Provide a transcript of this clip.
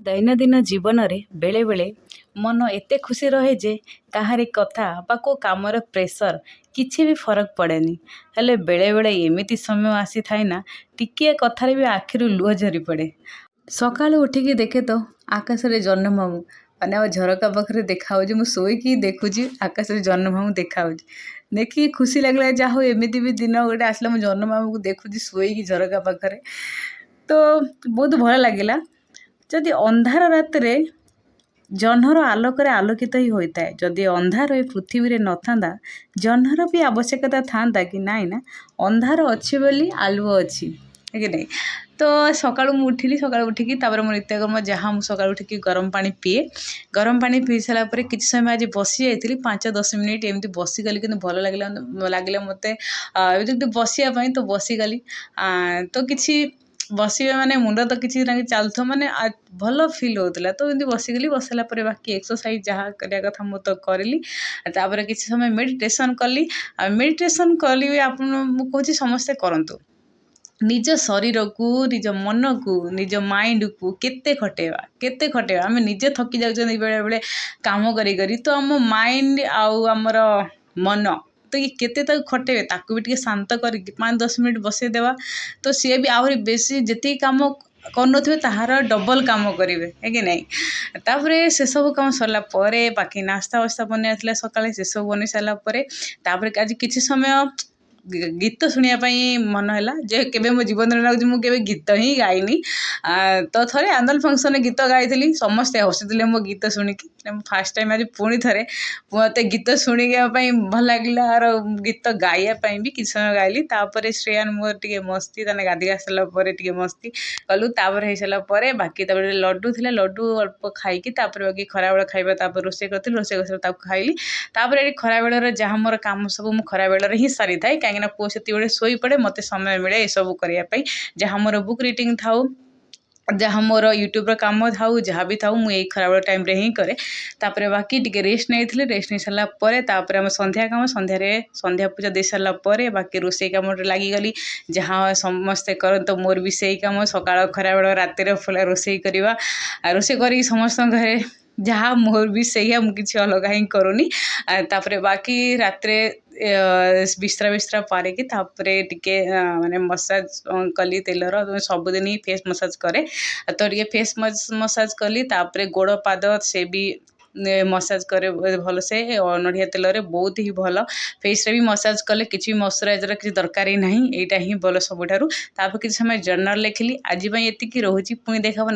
ଦୈନନ୍ଦିନ ଜୀବନରେ ବେଳେବେଳେ ମନ ଏତେ ଖୁସି ରହେ ଯେ କାହାରି କଥା ବା କେଉଁ କାମର ପ୍ରେସର କିଛି ବି ଫରକ ପଡ଼େନି। ହେଲେ ବେଳେବେଳେ ଏମିତି ସମୟ ଆସିଥାଏ ନା ଟିକିଏ କଥାରେ ବି ଆଖିରୁ ଲୁହ ଝରି ପଡ଼େ। ସକାଳୁ ଉଠିକି ଦେଖେ ତ ଆକାଶରେ ଜହ୍ନମାମୁଁ ମାନେ ଆମ ଝରକା ପାଖରେ ଦେଖାହେଉଛି। ମୁଁ ଶୋଇକି ଦେଖୁଛି ଆକାଶରେ ଜହ୍ନମାମୁଁ ଦେଖାହେଉଛି। ଦେଖିକି ଖୁସି ଲାଗିଲା, ଯାହା ହଉ ଏମିତି ବି ଦିନ ଗୋଟେ ଆସିଲା ମୁଁ ଜହ୍ନମାମୁଁକୁ ଦେଖୁଛି ଶୋଇକି ଝରକା ପାଖରେ। ତ ବହୁତ ଭଲ ଲାଗିଲା। ଯଦି ଅନ୍ଧାର ରାତିରେ ଜହ୍ନର ଆଲୋକରେ ଆଲୋକିତ ହିଁ ହୋଇଥାଏ, ଯଦି ଅନ୍ଧାର ଏ ପୃଥିବୀରେ ନଥାନ୍ତା ଜହ୍ନର ବି ଆବଶ୍ୟକତା ଥାନ୍ତା କି ନାଇଁ ନା? ଅନ୍ଧାର ଅଛି ବୋଲି ଆଲୁଅ ଅଛି, କି ନାହିଁ? ତ ସକାଳୁ ମୁଁ ଉଠିଲି, ସକାଳୁ ଉଠିକି ତାପରେ ମୋ ନିତ୍ୟକର୍ମ ଯାହା, ମୁଁ ସକାଳୁ ଉଠିକି ଗରମ ପାଣି ପିଏ। ଗରମ ପାଣି ପିଇ ସାରିଲା ପରେ କିଛି ସମୟ ଆଜି ବସି ଯାଇଥିଲି, 5-10 ମିନିଟ୍ ଏମିତି ବସିଗଲି, କିନ୍ତୁ ଭଲ ଲାଗିଲା ମୋତେ ଏମିତି ବସିବା ପାଇଁ। ତ ବସିଗଲି, ତ କିଛି ବସିବା ମାନେ ମୁଣ୍ଡ ତ କିଛି ତାଙ୍କେ ଚାଲୁଥିବ ମାନେ ଭଲ ଫିଲ୍ ହେଉଥିଲା। ତ ଏମିତି ବସିଗଲି, ବସିଲା ପରେ ବାକି ଏକ୍ସରସାଇଜ୍ ଯାହା କରିବା କଥା ମୁଁ ତ କରିଲି। ତାପରେ କିଛି ସମୟ ମେଡ଼ିଟେସନ୍ କଲି। ଆଉ ମେଡ଼ିଟେସନ୍ କଲି ମୁଁ କହୁଛି ସମସ୍ତେ କରନ୍ତୁ। ନିଜ ଶରୀରକୁ, ନିଜ ମନକୁ, ନିଜ ମାଇଣ୍ଡକୁ କେତେ ଖଟେଇବା। ଆମେ ନିଜେ ଥକି ଯାଉଛନ୍ତି ବେଳେବେଳେ କାମ କରି। ତ ଆମ ମାଇଣ୍ଡ ଆଉ ଆମର ମନ ତ କେତେ ତାକୁ ଖଟେଇବେ, ତାକୁ ବି ଟିକେ ଶାନ୍ତ କରିକି 5-10 ମିନିଟ୍ ବସେଇଦେବା। ତ ସିଏ ବି ଆହୁରି ବେଶୀ ଯେତିକି କାମ କରୁନଥିବେ ତାହାର ଡବଲ୍ କାମ କରିବେ, କି ନାହିଁ? ତାପରେ ସେସବୁ କାମ ସରିଲା ପରେ ବାକି ନାସ୍ତା ବନେଇବା ଥିଲା ସକାଳେ, ସେସବୁ ବନେଇ ସାରିଲା ପରେ ତାପରେ ଆଜି କିଛି ସମୟ ଗୀତ ଶୁଣିବା ପାଇଁ ମନ ହେଲା। ଯେ କେବେ ମୋ ଜୀବନରେ ଲାଗୁଛି ମୁଁ କେବେ ଗୀତ ହିଁ ଗାଇନି। ତ ଥରେ ଆନୁଆଲ୍ ଫଙ୍କସନ୍ରେ ଗୀତ ଗାଇଥିଲି, ସମସ୍ତେ ହସୁଥିଲେ ମୋ ଗୀତ ଶୁଣିକି। ଫାର୍ଷ୍ଟ ଟାଇମ୍ ଆଜି ପୁଣି ଥରେ ମୋତେ ଗୀତ ଶୁଣିବା ପାଇଁ ଭଲ ଲାଗିଲା, ଆର ଗୀତ ଗାଇବା ପାଇଁ ବି କିଛି ସମୟ ଗାଇଲି। ତାପରେ ଶ୍ରେୟାନ ମୋର ଟିକେ ମସ୍ତି, ତାହେଲେ ଗାଧୋଇ ଆସିଲା ପରେ ଟିକେ ମସ୍ତି କଲୁ। ତାପରେ ହେଇସାରିଲା ପରେ ବାକି ତାପରେ ଲଡ଼ୁ ଥିଲା, ଲଡ଼ୁ ଅଳ୍ପ ଖାଇକି ତାପରେ ବାକି ଖରାବେଳ ଖାଇବା ତାପରେ ରୋଷେଇ କରିଥିଲି, ରୋଷେଇ କରିସାରିଲା ତାକୁ ଖାଇଲି। ତାପରେ ଏଠି ଖରାବେଳର ଯାହା ମୋର କାମ ସବୁ ମୁଁ ଖରାବେଳରେ ହିଁ ସାରିଥାଏ, କାହିଁକିନା ପୁଅ ସେତିକିବେଳେ ଶୋଇପଡ଼େ, ମୋତେ ସମୟ ମିଳେ ଏସବୁ କରିବା ପାଇଁ। ଯାହା ମୋର ବୁକ୍ ରିଡ଼ିଂ ଥାଉ, ଯାହା ମୋର ୟୁଟ୍ୟୁବ୍ର କାମ ଥାଉ, ଯାହା ବି ଥାଉ, ମୁଁ ଏଇ ଖରାବେଳ ଟାଇମ୍ରେ ହିଁ କରେ। ତାପରେ ବାକି ଟିକେ ରେଷ୍ଟ ନେଇଥିଲି, ରେଷ୍ଟ ନେଇ ସାରିଲା ପରେ ତାପରେ ଆମ ସନ୍ଧ୍ୟା କାମ, ସନ୍ଧ୍ୟା ପୂଜା ଦେଇ ସାରିଲା ପରେ ବାକି ରୋଷେଇ କାମରେ ଲାଗିଗଲି। ଯାହା ସମସ୍ତେ କରନ୍ତୁ ମୋର ବି ସେଇ କାମ, ସକାଳ ଖରାବେଳ ରାତିରେ ରୋଷେଇ କରିବା। ରୋଷେଇ କରିକି ସମସ୍ତଙ୍କ ଘରେ ଯାହା, ମୋର ବି ସେଇଆ, ମୁଁ କିଛି ଅଲଗା ହିଁ କରୁନି। ତାପରେ ବାକି ରାତିରେ ବିସ୍ତ୍ରା ପାରିକି ତାପରେ ଟିକେ ମାନେ ମସାଜ କଲି ତେଲର। ସବୁଦିନ ହିଁ ଫେସ୍ ମସାଜ କରେ, ତ ଟିକେ ଫେସ୍ ମସାଜ କଲି। ତାପରେ ଗୋଡ଼ ପାଦ ସେ ବି ମସାଜ କରେ ଭଲସେ ନଡ଼ିଆ ତେଲରେ, ବହୁତ ହିଁ ଭଲ। ଫେସ୍ରେ ବି ମସାଜ କଲେ କିଛି ବି ମଶ୍ଚରାଇଜର୍ କିଛି ଦରକାର ହିଁ ନାହିଁ, ଏଇଟା ହିଁ ଭଲ ସବୁଠାରୁ। ତାପରେ କିଛି ସମୟ ଜର୍ନାଲ୍ ଲେଖିଲି। ଆଜି ପାଇଁ ଏତିକି, ରହୁଛି, ପୁଣି ଦେଖା ହବ।